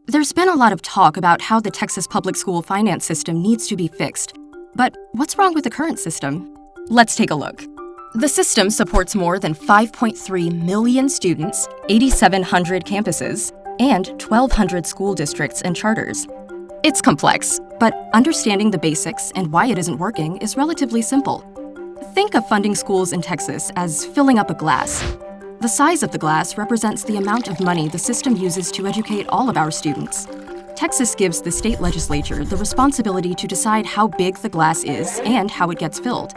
There's been a lot of talk about how the Texas public school finance system needs to be fixed. But what's wrong with the current system? Let's take a look. The system supports more than 5.3 million students, 8,700 campuses, and 1,200 school districts and charters. It's complex, but understanding the basics and why it isn't working is relatively simple. Think of funding schools in Texas as filling up a glass. The size of the glass represents the amount of money the system uses to educate all of our students. Texas gives the state legislature the responsibility to decide how big the glass is and how it gets filled.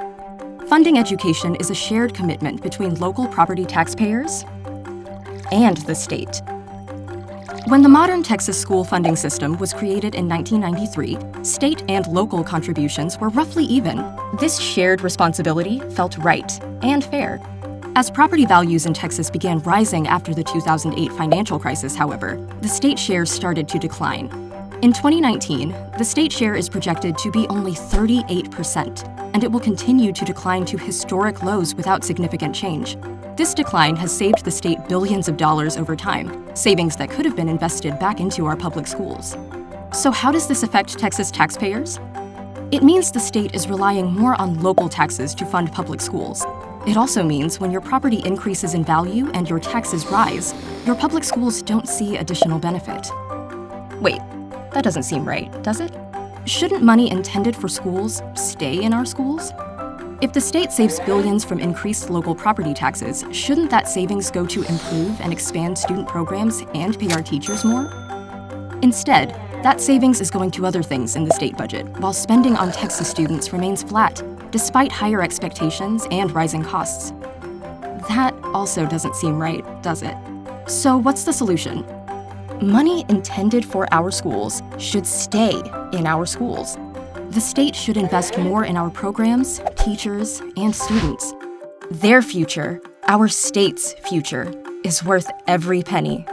Funding education is a shared commitment between local property taxpayers and the state. When the modern Texas school funding system was created in 1993, state and local contributions were roughly even. This shared responsibility felt right and fair. As property values in Texas began rising after the 2008 financial crisis, however, the state share started to decline. In 2019, the state share is projected to be only 38%, and it will continue to decline to historic lows without significant change. This decline has saved the state billions of dollars over time, savings that could have been invested back into our public schools. So how does this affect Texas taxpayers? It means the state is relying more on local taxes to fund public schools. It also means when your property increases in value and your taxes rise, your public schools don't see additional benefit. Wait, that doesn't seem right, does it? Shouldn't money intended for schools stay in our schools? If the state saves billions from increased local property taxes, shouldn't that savings go to improve and expand student programs and pay our teachers more? Instead, that savings is going to other things in the state budget, while spending on Texas students remains flat, despite higher expectations and rising costs. That also doesn't seem right, does it? So what's the solution? Money intended for our schools should stay in our schools. The state should invest more in our programs, teachers, and students. Their future, our state's future, is worth every penny.